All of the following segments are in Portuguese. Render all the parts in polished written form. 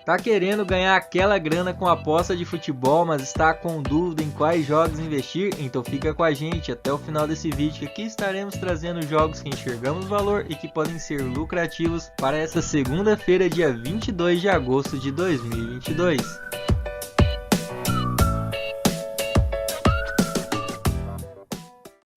Tá querendo ganhar aquela grana com aposta de futebol, mas está com dúvida em quais jogos investir? Então fica com a gente até o final desse vídeo, que aqui estaremos trazendo jogos que enxergamos valor e que podem ser lucrativos para essa segunda-feira, dia 22 de agosto de 2022.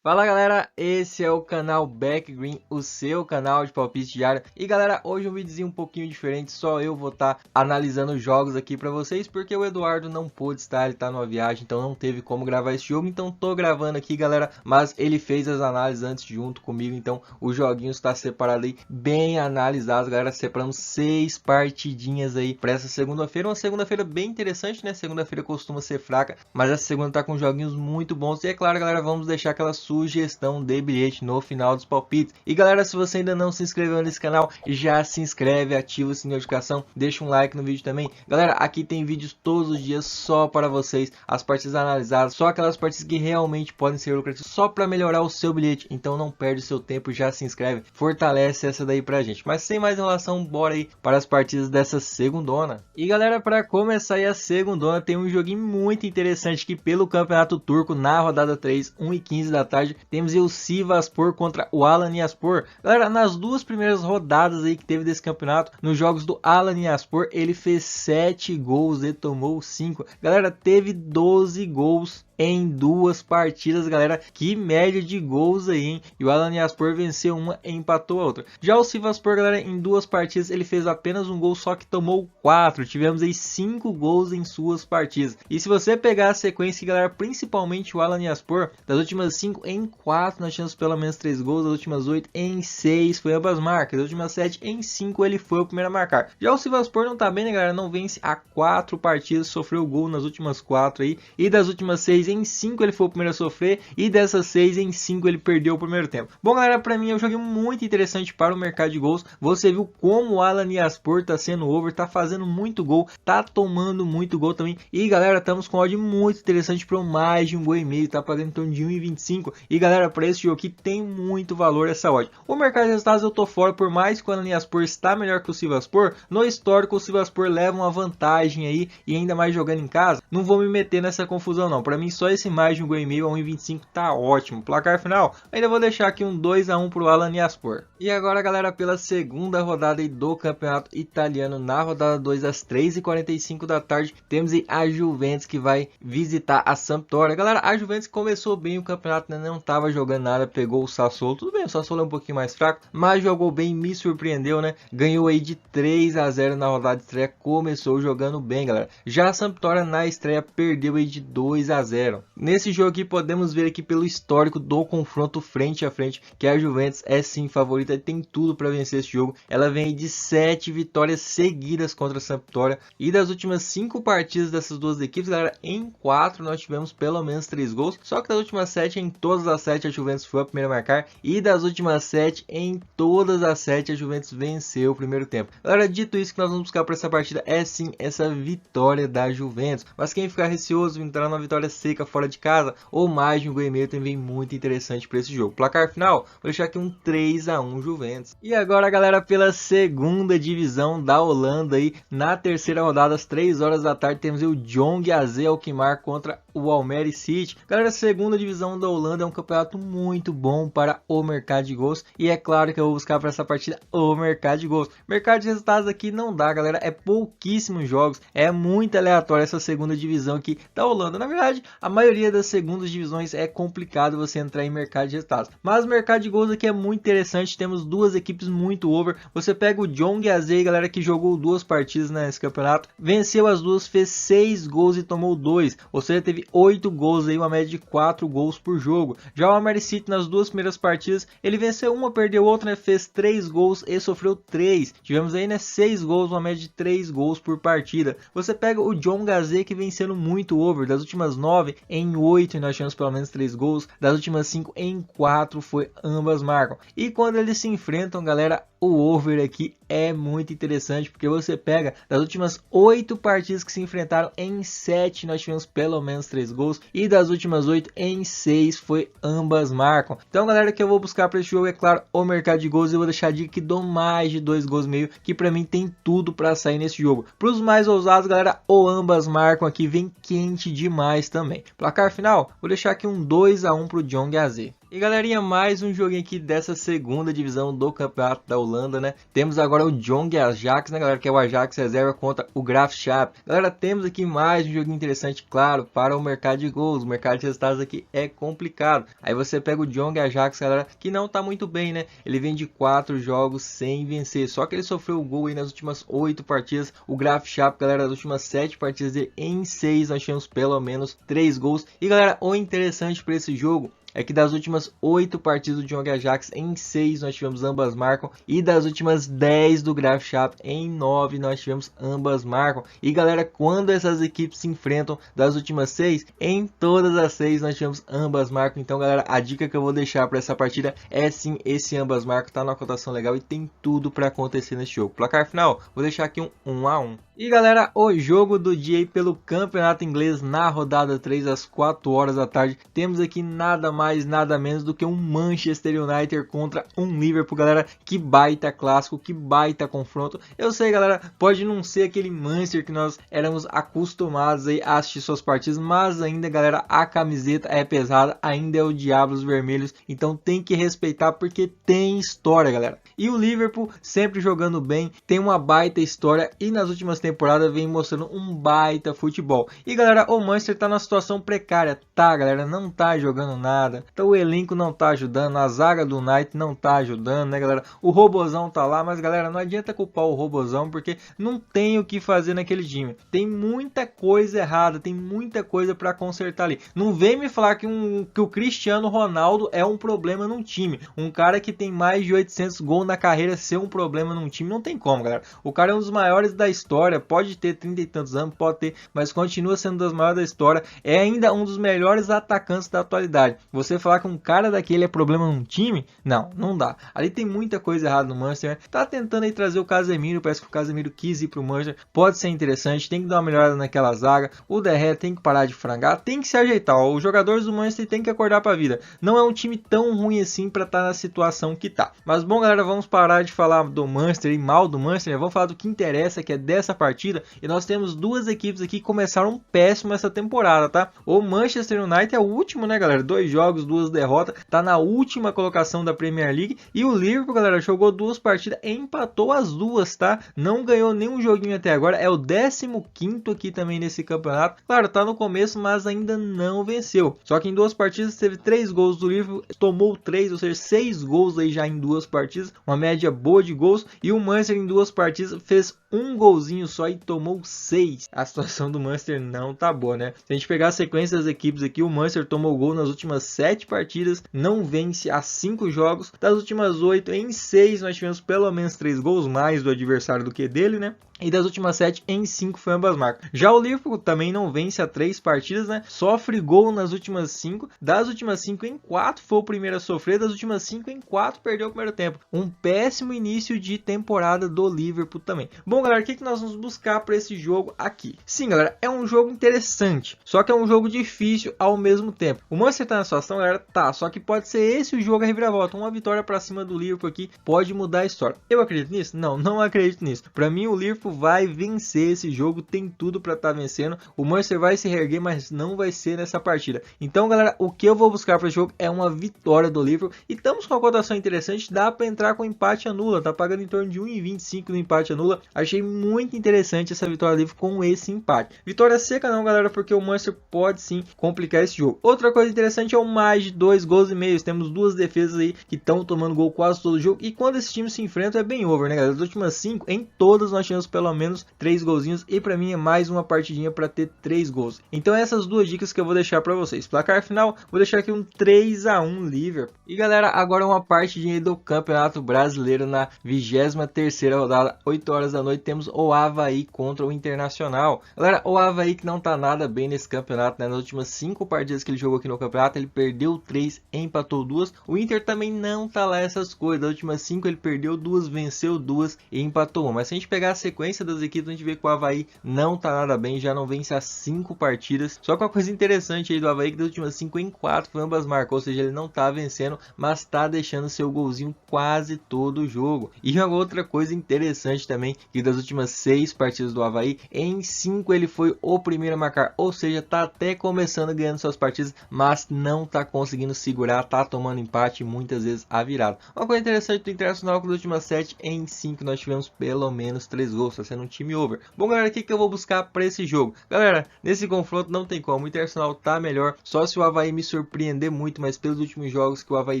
Fala galera, esse é o canal Back Green, o seu canal de palpite diário. E galera, hoje um videozinho um pouquinho diferente, só eu vou estar analisando os jogos aqui pra vocês, porque o Eduardo não pôde estar, ele tá numa viagem, então não teve como gravar esse jogo. Então tô gravando aqui galera, mas ele fez as análises antes junto comigo, então os joguinhos está separado aí, bem analisados galera. Separamos 6 partidinhas aí pra essa segunda-feira, uma segunda-feira bem interessante, né? Segunda-feira costuma ser fraca, mas essa segunda tá com joguinhos muito bons. E é claro galera, vamos deixar aquela sugestão de bilhete no final dos palpites. E galera, se você ainda não se inscreveu nesse canal, já se inscreve, ativa o sininho de notificação, deixa um like no vídeo também. Galera, aqui tem vídeos todos os dias só para vocês, as partidas analisadas, só aquelas partidas que realmente podem ser lucrativas, só para melhorar o seu bilhete. Então não perde o seu tempo, já se inscreve, fortalece essa daí pra gente. Mas sem mais enrolação, bora aí para as partidas dessa segundona. E galera, para começar aí a segundona, tem um joguinho muito interessante aqui pelo Campeonato Turco na rodada 3, 1h15 da tarde. Temos aí o Sivasspor contra o Alanyaspor. Galera, nas duas primeiras rodadas aí que teve desse campeonato, nos jogos do Alanyaspor, ele fez 7 gols e tomou 5. Galera, teve 12 gols em duas partidas, galera. Que média de gols aí, hein? E o Alanyaspor venceu uma e empatou a outra. Já o Sivasspor, galera, em duas partidas ele fez apenas um gol, só que tomou 4. Tivemos aí 5 gols em suas partidas. E se você pegar a sequência, galera, principalmente o Alanyaspor, das últimas 5 em 4 nós tínhamos pelo menos 3 gols, das últimas 8 em 6 foi ambas marcas, das últimas 7 em 5 ele foi o primeiro a marcar. Já o Sivasspor não tá bem, né, galera? Não vence há 4 partidas, sofreu gol nas últimas 4 aí, e das últimas 6 em 5 ele foi o primeiro a sofrer, e dessas 6 em 5 ele perdeu o primeiro tempo. Bom galera, pra mim é um jogo muito interessante para o mercado de gols. Você viu como o Alanyaspor tá sendo over, tá fazendo muito gol, tá tomando muito gol também. E galera, estamos com odd muito interessante para mais de 1,5 gol, tá pagando em torno de 1,25. E galera, para esse jogo aqui tem muito valor essa odd. O mercado de resultados eu tô fora, por mais que o Alanyaspor está melhor que o Sivasspor, no histórico o Sivasspor leva uma vantagem aí, e ainda mais jogando em casa. Não vou me meter nessa confusão não, para mim só esse mais de 1,5 gol a 1,25 tá ótimo. Placar final, ainda vou deixar aqui um 2-1 pro Alanyaspor. E agora galera, pela segunda rodada aí do campeonato italiano, na rodada 2 às 3h45 da tarde, temos aí a Juventus que vai visitar a Sampdoria. Galera, a Juventus começou bem o campeonato, né? Não tava jogando nada, pegou o Sassuolo, tudo bem, o Sassuolo é um pouquinho mais fraco, mas jogou bem, me surpreendeu, né? Ganhou aí de 3-0 na rodada de estreia, começou jogando bem, galera. Já a Sampdoria na estreia perdeu aí de 2-0. Nesse jogo aqui podemos ver aqui pelo histórico do confronto frente a frente que a Juventus é sim favorita, tem tudo para vencer esse jogo. Ela vem de 7 vitórias seguidas contra a Sampdoria, e das últimas 5 partidas dessas duas equipes, galera, em 4 nós tivemos pelo menos 3 gols, só que das últimas 7, em todas as 7 a Juventus foi a primeira a marcar, e das últimas 7, em todas as 7 a Juventus venceu o primeiro tempo. Galera, dito isso, que nós vamos buscar para essa partida é sim essa vitória da Juventus, mas quem ficar receoso entrar numa vitória seca fora de casa ou mais de 1,5 gol também muito interessante para esse jogo. Placar final, vou deixar aqui um 3-1 Juventus. E agora galera, pela segunda divisão da Holanda aí, na terceira rodada às 3 horas da tarde, temos o Jong AZ Alkmaar contra o Almere City. Galera, a segunda divisão da Holanda é um campeonato muito bom para o mercado de gols, e é claro que eu vou buscar para essa partida o mercado de gols. Mercado de resultados aqui não dá, galera, é pouquíssimos jogos, é muito aleatório essa segunda divisão aqui da Holanda. Na verdade, a maioria das segundas divisões é complicado você entrar em mercado de resultados, mas o mercado de gols aqui é muito interessante. Temos duas equipes muito over. Você pega o Jong AZ, galera, que jogou 2 partidas nesse campeonato, venceu as duas, fez 6 gols e tomou 2, ou seja, teve 8 gols aí, uma média de 4 gols por jogo. Já o Almere City nas duas primeiras partidas, ele venceu uma, perdeu outra, né? Fez 3 gols e sofreu 3. Tivemos aí, né, 6 gols, uma média de 3 gols por partida. Você pega o Jong AZ, que vencendo muito over, das últimas 9 em 8 e nós tivemos pelo menos 3 gols, das últimas 5 em 4 foi ambas marcam. E quando eles se enfrentam, galera, o over aqui é muito interessante, porque você pega das últimas 8 partidas que se enfrentaram, em 7 nós tivemos pelo menos 3 gols, e das últimas 8 em 6 foi ambas marcam. Então galera, que eu vou buscar para esse jogo é claro o mercado de gols. Eu vou deixar a dica aqui do mais de 2 gols e meio, que para mim tem tudo para sair nesse jogo. Para os mais ousados galera, ou ambas marcam aqui, vem quente demais também. Placar final, vou deixar aqui um 2-1 para o Jong AZ. E galerinha, mais um joguinho aqui dessa segunda divisão do campeonato da Holanda, né? Temos agora o Jong Ajax, né galera, que é o Ajax reserva contra o Graafschap. Galera, temos aqui mais um joguinho interessante, claro, para o mercado de gols. O mercado de resultados aqui é complicado. Aí você pega o Jong Ajax, galera, que não tá muito bem, né? Ele vem de 4 jogos sem vencer, só que ele sofreu o gol aí nas últimas 8 partidas. O Graafschap, galera, das últimas 7 partidas dele, em 6 nós tivemos pelo menos 3 gols. E galera, o interessante para esse jogo é que das últimas 8 partidas do Jong Ajax, em 6 nós tivemos ambas marcam, e das últimas 10 do Graafschap, em 9 nós tivemos ambas marcam. E galera, quando essas equipes se enfrentam, das últimas 6, em todas as 6 nós tivemos ambas marcam. Então galera, a dica que eu vou deixar para essa partida é sim esse ambas marcam, tá numa cotação legal e tem tudo para acontecer nesse jogo. Placar final, vou deixar aqui um 1-1. E galera, o jogo do dia aí pelo campeonato inglês na rodada 3 às 4 horas da tarde, temos aqui nada mais nada menos do que um Manchester United contra um Liverpool. Galera, que baita clássico, que baita confronto. Eu sei galera, pode não ser aquele Manchester que nós éramos acostumados aí a assistir suas partidas, mas ainda galera, a camiseta é pesada, ainda é o Diablos Vermelhos, então tem que respeitar porque tem história galera. E o Liverpool sempre jogando bem, tem uma baita história e nas últimas temporadas vem mostrando um baita futebol. E galera, o Manchester tá numa situação precária, tá galera, não tá jogando nada, então o elenco não tá ajudando, a zaga do United não tá ajudando, né galera, o Robozão tá lá, mas galera, não adianta culpar o Robozão porque não tem o que fazer naquele time, tem muita coisa errada, tem muita coisa para consertar ali. Não vem me falar que o Cristiano Ronaldo é um problema num time, um cara que tem mais de 800 gols na carreira ser um problema num time, não tem como galera. O cara é um dos maiores da história, pode ter 30 e tantos anos, pode ter, mas continua sendo um dos maiores da história, é ainda um dos melhores atacantes da atualidade. Você falar que um cara daquele é problema num time? Não, não dá. Ali tem muita coisa errada no Manchester, né? Tá tentando aí trazer o Casemiro, parece que o Casemiro quis ir pro Manchester, pode ser interessante, tem que dar uma melhorada naquela zaga, o De Gea tem que parar de frangar, tem que se ajeitar, ó. Os jogadores do Manchester tem que acordar pra vida, não é um time tão ruim assim pra estar na situação que tá. Mas bom galera, vamos parar de falar do Manchester e mal do Manchester, né? Vamos falar do que interessa, que é dessa partida, e nós temos duas equipes aqui que começaram péssimo essa temporada, tá? O Manchester United é o último, né galera, 2 jogos, 2 derrotas, tá na última colocação da Premier League, e o Liverpool galera, jogou 2 partidas, empatou as 2, tá? Não ganhou nenhum joguinho até agora, é o 15º aqui também nesse campeonato, claro, tá no começo, mas ainda não venceu, só que em 2 partidas teve 3 gols do Liverpool, tomou 3, ou seja, 6 gols aí já em 2 partidas, uma média boa de gols, e o Manchester em 2 partidas fez um golzinho só e tomou 6. A situação do Manchester não tá boa, né? Se a gente pegar a sequência das equipes aqui, o Manchester tomou gol nas últimas 7 partidas, não vence há 5 jogos, das últimas 8 em 6 nós tivemos pelo menos 3 gols, mais do adversário do que dele, né? E das últimas 7 em 5 foi ambas marcas. Já o Liverpool também não vence há 3 partidas, né? Sofre gol nas últimas 5. Das últimas 5 em 4 foi o primeiro a sofrer. Das últimas 5 em 4 perdeu o primeiro tempo. Um péssimo início de temporada do Liverpool também. Bom galera, o que nós vamos buscar para esse jogo aqui? Sim galera, é um jogo interessante. Só que é um jogo difícil ao mesmo tempo. O Manchester tá na situação galera, tá. Só que pode ser esse o jogo a reviravolta. Uma vitória para cima do Liverpool aqui pode mudar a história. Eu acredito nisso? Não, não acredito nisso. Para mim o Liverpool vai vencer esse jogo, tem tudo para estar vencendo. O Manchester vai se reerguer, mas não vai ser nessa partida. Então, galera, o que eu vou buscar para esse jogo é uma vitória do Liverpool. E estamos com uma cotação interessante, dá para entrar com empate anula, tá pagando em torno de 1,25 no empate anula. Achei muito interessante essa vitória do Liverpool com esse empate. Vitória seca não, galera, porque o Manchester pode sim complicar esse jogo. Outra coisa interessante é o mais de 2 gols e meio. Temos duas defesas aí que estão tomando gol quase todo o jogo. E quando esses times se enfrentam é bem over, né, galera? As últimas 5, em todas nós tivemos pelo menos 3 golzinhos, e para mim é mais uma partidinha para ter 3 gols. Então essas duas dicas que eu vou deixar para vocês. Placar final, vou deixar aqui um 3-1 Liverpool. E galera, agora uma partidinha do Campeonato Brasileiro na 23ª rodada, 8 horas da noite, temos o Avaí Avaí contra o Internacional. Galera, o Avaí que não tá nada bem nesse campeonato, né? Nas últimas 5 partidas que ele jogou aqui no campeonato, ele perdeu 3, empatou 2. O Inter também não tá lá essas coisas. Das últimas 5 ele perdeu 2, venceu 2 e empatou 1. Mas se a gente pegar a sequência das equipes, a gente vê que o Avaí não tá nada bem, já não vence as 5 partidas. Só que uma coisa interessante aí do Avaí, que das últimas 5 em 4 ambas marcou, ou seja, ele não tá vencendo, mas tá deixando seu golzinho quase todo o jogo. E uma outra coisa interessante também, que das últimas 6 partidas do Avaí, em 5 ele foi o primeiro a marcar, ou seja, tá até começando ganhando suas partidas, mas não tá conseguindo segurar, tá tomando empate e muitas vezes a virada. Uma coisa interessante do Internacional, que das últimas 7 em 5 nós tivemos pelo menos 3 gols, tá sendo um time over. Bom, galera, o que eu vou buscar para esse jogo? Galera, nesse confronto não tem como, o Internacional tá melhor, só se o Avaí me surpreender muito, mas pelos últimos jogos que o Avaí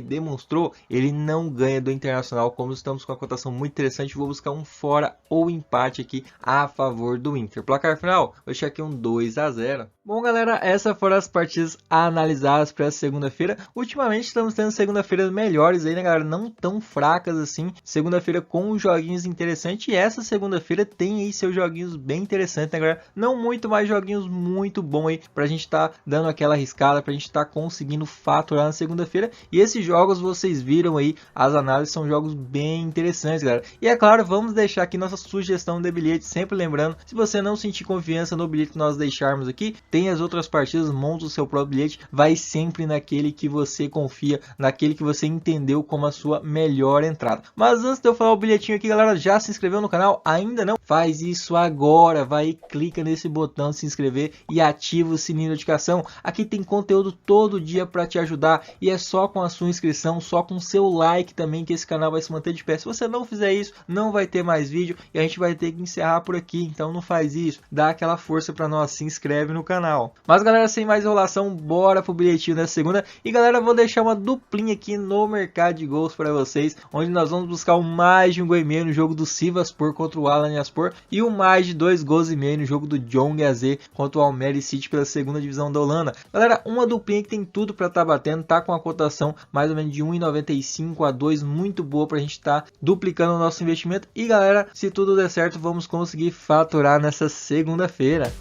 demonstrou, ele não ganha do Internacional. Como estamos com uma cotação muito interessante, vou buscar um fora ou empate aqui a favor do Inter. Placar final, vou deixar aqui um 2-0. Bom, galera, essas foram as partidas analisadas para essa segunda-feira. Ultimamente estamos tendo segunda-feiras melhores aí, né, galera? Não tão fracas assim. Segunda-feira com joguinhos interessantes. E essa segunda-feira tem aí seus joguinhos bem interessantes, né, galera? Não muito, mais joguinhos muito bons aí pra gente tá dando aquela arriscada, pra gente tá conseguindo faturar na segunda-feira. E esses jogos, vocês viram aí, as análises são jogos bem interessantes, galera. E é claro, vamos deixar aqui nossa sugestão de bilhete. Sempre lembrando, se você não sentir confiança no bilhete que nós deixarmos aqui, tem as outras partidas, monta o seu próprio bilhete, vai sempre naquele que você confia, naquele que você entendeu como a sua melhor entrada. Mas antes de eu falar o bilhetinho aqui, galera, já se inscreveu no canal? Ainda não? Faz isso agora, vai e clica nesse botão de se inscrever e ativa o sininho de notificação. Aqui tem conteúdo todo dia para te ajudar e é só com a sua inscrição, só com o seu like também que esse canal vai se manter de pé. Se você não fizer isso, não vai ter mais vídeo e a gente vai ter que encerrar por aqui, então não faz isso, dá aquela força para nós, se inscreve no canal. Mas galera, sem mais enrolação, bora pro bilhetinho dessa segunda. E galera, vou deixar uma duplinha aqui no mercado de gols para vocês, onde nós vamos buscar o mais de 1,5 gol no jogo do Sivasspor contra o Alanyaspor e o mais de 2,5 gols no jogo do Jong AZ contra o Almere City pela segunda divisão da Holanda. Galera, uma duplinha que tem tudo para estar batendo, tá com a cotação mais ou menos de 1,95 a 2, muito boa pra gente estar duplicando o nosso investimento. E galera, se tudo der certo, vamos conseguir faturar nessa segunda-feira.